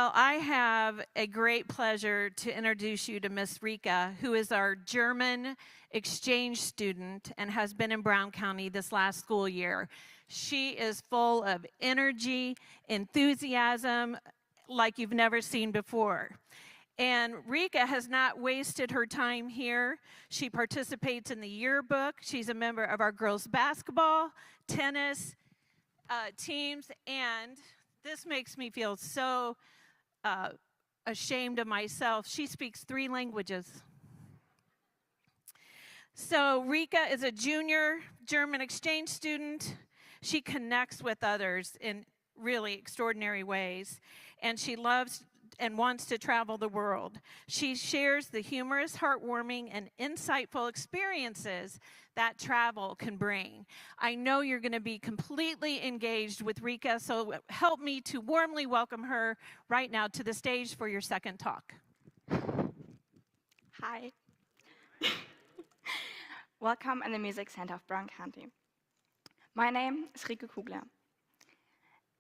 Well, I have a great pleasure to introduce you to Miss Rika, who is our German exchange student and has been in Brown County this last school year. She is full of energy, enthusiasm, like you've never seen before. And Rika has not wasted her time here. She participates in the yearbook. She's a member of our girls' basketball, tennis teams, and this makes me feel so ashamed of myself. She speaks 3 languages. So Rika is a junior German exchange student. She connects with others in really extraordinary ways, and she loves and wants to travel the world. She shares the humorous, heartwarming, and insightful experiences that travel can bring. I know you're going to be completely engaged with Rika, so help me to warmly welcome her right now to the stage for your second talk. Hi. Welcome in the Music Center of Brown County. My name is Rike Kugler.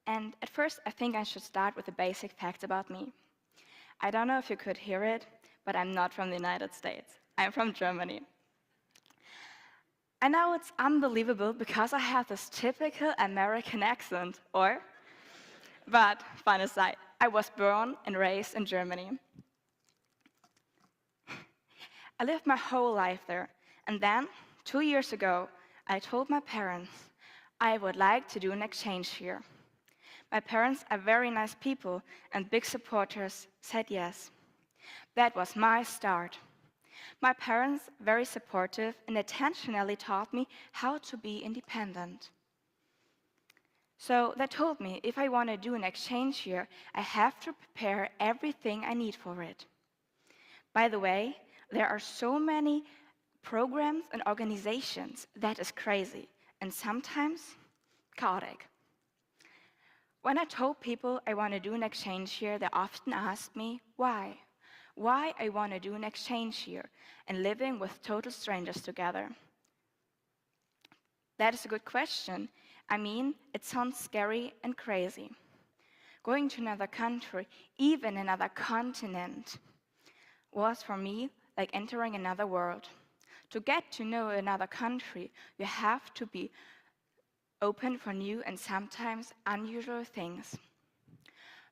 And at first, I think I should start with the basic facts about me. I don't know if you could hear it, but I'm not from the United States. I'm from Germany. I know it's unbelievable because I have this typical American accent, but fun aside, I was born and raised in Germany. I lived my whole life there, and then, 2 years ago, I told my parents I would like to do an exchange here. My parents are very nice people, and big supporters said yes. That was my start. My parents, very supportive, and intentionally taught me how to be independent. So they told me if I want to do an exchange here, I have to prepare everything I need for it. By the way, there are so many programs and organizations that is crazy, and sometimes chaotic. When I told people I want to do an exchange here, they often asked me why. Why I want to do an exchange here and living with total strangers together. That is a good question. I mean, it sounds scary and crazy. Going to another country, even another continent, was for me like entering another world. To get to know another country, you have to be open for new and sometimes unusual things.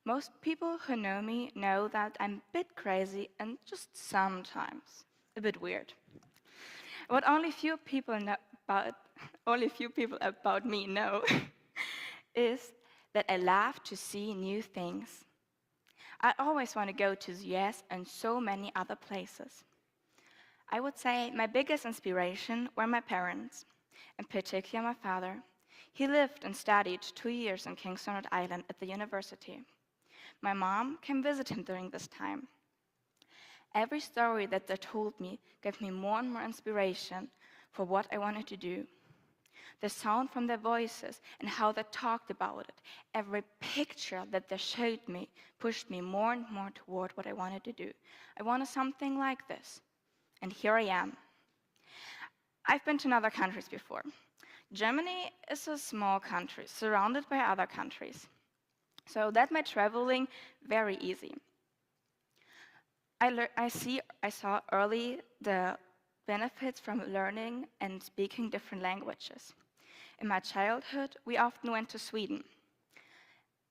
Most people who know me know that I'm a bit crazy and just sometimes a bit weird. What only few people about me know is that I love to see new things. I always want to go to the US and so many other places. I would say my biggest inspiration were my parents, in particular my father. He lived and studied 2 years in Kingston, Rhode Island at the university. My mom came visit him during this time. Every story that they told me gave me more and more inspiration for what I wanted to do. The sound from their voices and how they talked about it, every picture that they showed me pushed me more and more toward what I wanted to do. I wanted something like this, and here I am. I've been to other countries before. Germany is a small country surrounded by other countries, so that made traveling very easy. I saw early the benefits from learning and speaking different languages. In my childhood, we often went to Sweden.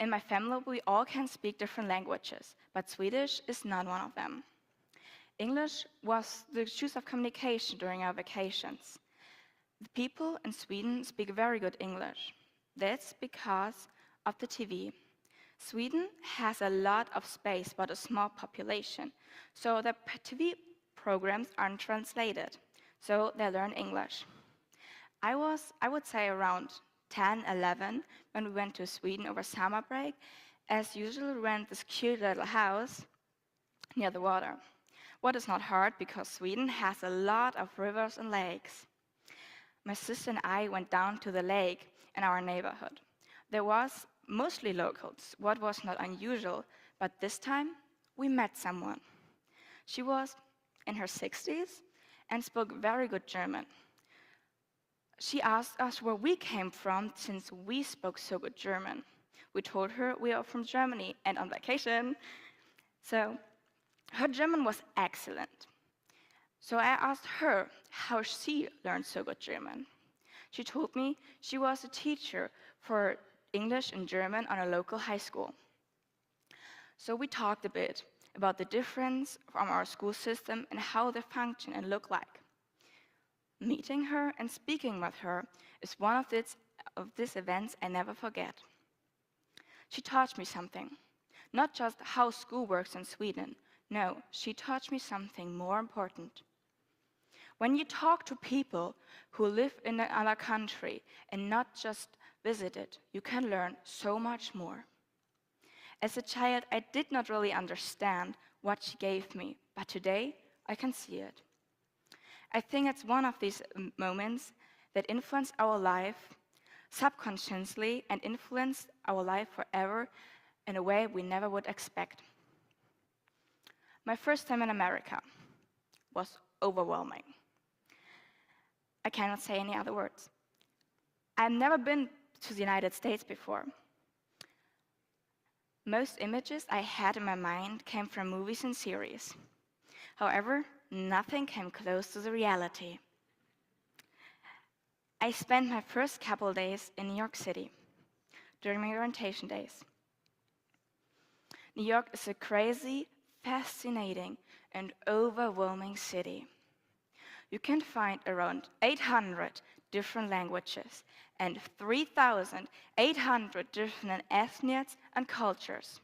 In my family, we all can speak different languages, but Swedish is not one of them. English was the choice of communication during our vacations. The people in Sweden speak very good English. That's because of the TV. Sweden has a lot of space but a small population, so the TV programs aren't translated, so they learn English. I would say around 10, 11 when we went to Sweden over summer break. As usual, we rent this cute little house near the water. What is not hard because Sweden has a lot of rivers and lakes. My sister and I went down to the lake in our neighborhood. There was mostly locals, what was not unusual, but this time we met someone. She was in her 60s and spoke very good German. She asked us where we came from since we spoke so good German. We told her we are from Germany and on vacation. So her German was excellent. So I asked her how she learned so good German. She told me she was a teacher for English and German on a local high school. So we talked a bit about the difference from our school system and how they function and look like. Meeting her and speaking with her is one of these events I never forget. She taught me something, not just how school works in Sweden. No, she taught me something more important. When you talk to people who live in another country and not just visit it, you can learn so much more. As a child, I did not really understand what she gave me, but today I can see it. I think it's one of these moments that influence our life subconsciously and influence our life forever in a way we never would expect. My first time in America was overwhelming. I cannot say any other words. I've never been to the United States before. Most images I had in my mind came from movies and series. However, nothing came close to the reality. I spent my first couple days in New York City during my orientation days. New York is a crazy, fascinating, and overwhelming city. You can find around 800 different languages and 3,800 different ethnies and cultures.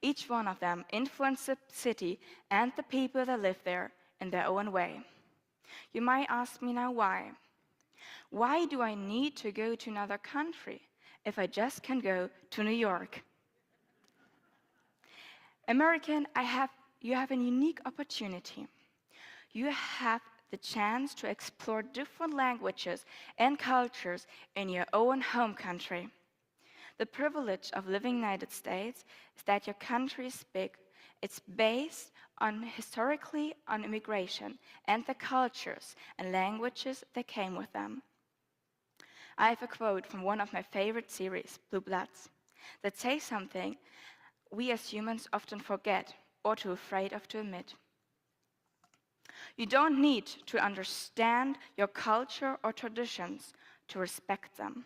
Each one of them influences the city and the people that live there in their own way. You might ask me now why. Why do I need to go to another country if I just can go to New York? American, you have a unique opportunity. You have the chance to explore different languages and cultures in your own home country. The privilege of living in the United States is that your country is big. It's based historically on immigration and the cultures and languages that came with them. I have a quote from one of my favorite series, Blue Bloods, that says something we as humans often forget or too afraid of to admit. You don't need to understand your culture or traditions to respect them.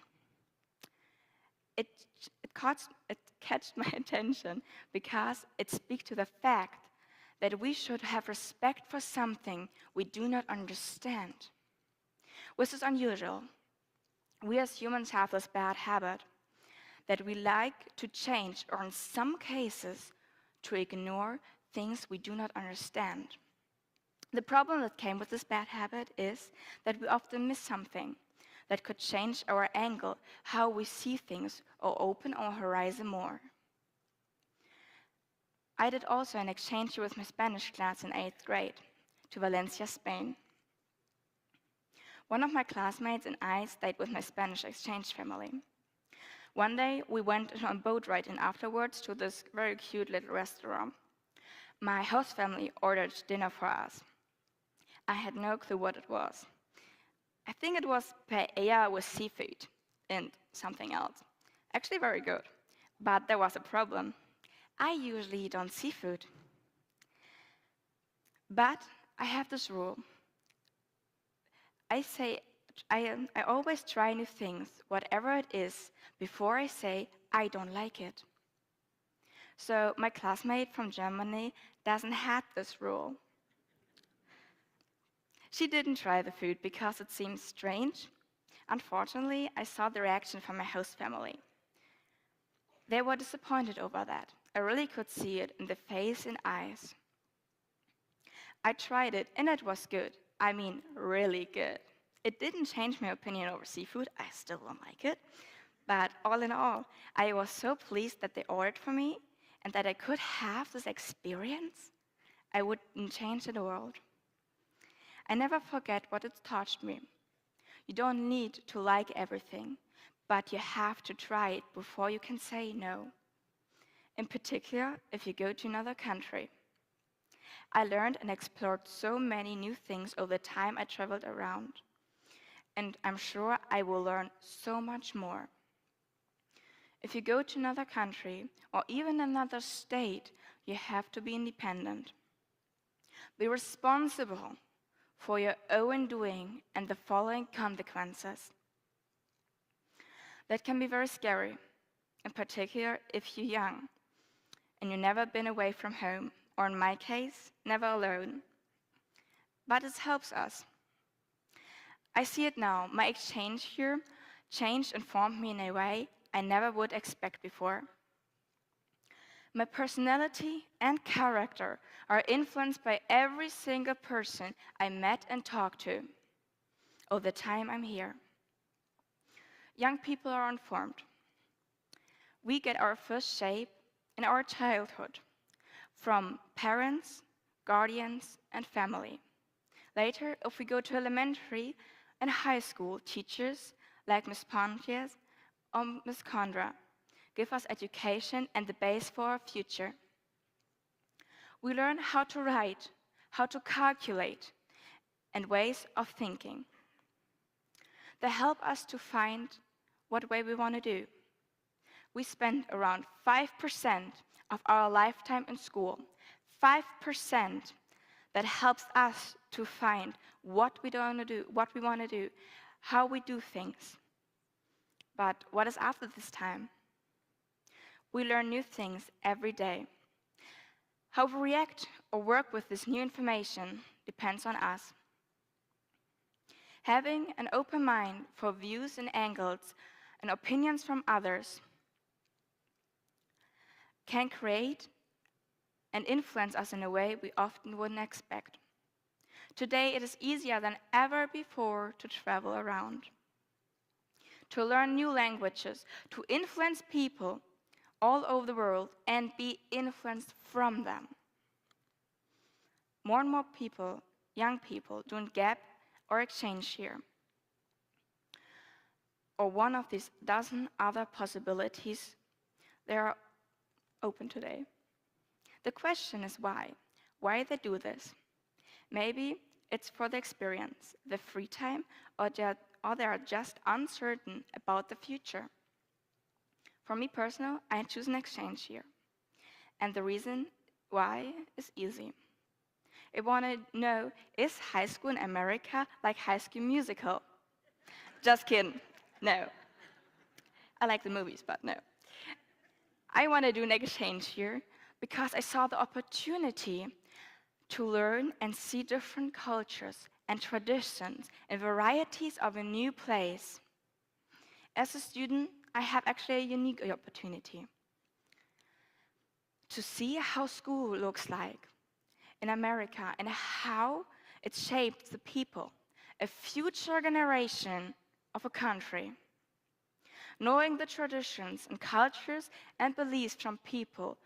It catched my attention because it speaks to the fact that we should have respect for something we do not understand. This is unusual. We as humans have this bad habit that we like to change, or in some cases, to ignore things we do not understand. The problem that came with this bad habit is that we often miss something that could change our angle, how we see things, or open our horizon more. I did also an exchange year with my Spanish class in 8th grade to Valencia, Spain. One of my classmates and I stayed with my Spanish exchange family. One day, we went on a boat ride and afterwards to this very cute little restaurant. My host family ordered dinner for us. I had no clue what it was. I think it was paella with seafood and something else. Actually very good. But there was a problem. I usually don't seafood. But I have this rule. I always try new things, whatever it is, before I say I don't like it. So my classmate from Germany doesn't have this rule. She didn't try the food because it seemed strange. Unfortunately, I saw the reaction from my host family. They were disappointed over that. I really could see it in the face and eyes. I tried it and it was good. I mean, really good. It didn't change my opinion over seafood. I still don't like it. But all in all, I was so pleased that they ordered for me and that I could have this experience. I wouldn't change the world. I never forget what it taught me. You don't need to like everything, but you have to try it before you can say no. In particular, if you go to another country. I learned and explored so many new things over the time I traveled around. And I'm sure I will learn so much more. If you go to another country or even another state, you have to be independent. Be responsible for your own doing and the following consequences. That can be very scary, in particular if you're young and you've never been away from home, or in my case, never alone. But it helps us. I see it now. My exchange here changed and formed me in a way I never would expect before. My personality and character are influenced by every single person I met and talked to all the time I'm here. Young people are informed. We get our first shape in our childhood from parents, guardians, and family. Later, if we go to elementary and high school, teachers like Ms. Pontius or Ms. Condra give us education and the base for our future. We learn how to write, how to calculate, and ways of thinking. They help us to find what way we want to do. We spend around 5% of our lifetime in school. 5% that helps us to find what we want to do, how we do things. But what is after this time? We learn new things every day. How we react or work with this new information depends on us. Having an open mind for views and angles and opinions from others can create and influence us in a way we often wouldn't expect. Today, it is easier than ever before to travel around, to learn new languages, to influence people all over the world and be influenced from them. More and more people, young people, doing gap or exchange here, or one of these dozen other possibilities, they are open today. The question is why? Why they do this? Maybe it's for the experience, the free time, or they are just uncertain about the future. For me personally, I choose an exchange year. And the reason why is easy. I want to know, is high school in America like High School Musical? Just kidding. No. I like the movies, but no. I want to do an exchange here because I saw the opportunity to learn and see different cultures and traditions and varieties of a new place. As a student, I have actually a unique opportunity to see how school looks like in America and how it shaped the people, a future generation of a country. Knowing the traditions and cultures and beliefs from people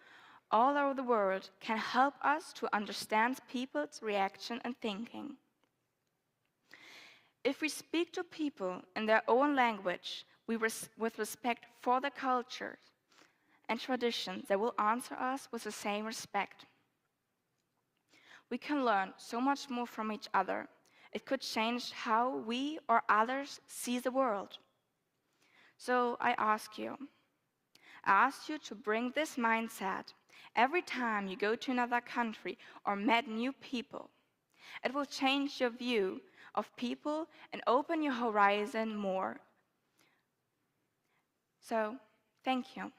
all over the world can help us to understand people's reaction and thinking. If we speak to people in their own language, with respect for the culture and traditions, they will answer us with the same respect. We can learn so much more from each other. It could change how we or others see the world. So I ask you to bring this mindset every time you go to another country or meet new people. It will change your view of people and open your horizon more. So, thank you.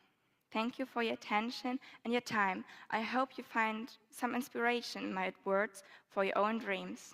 Thank you for your attention and your time. I hope you find some inspiration in my words for your own dreams.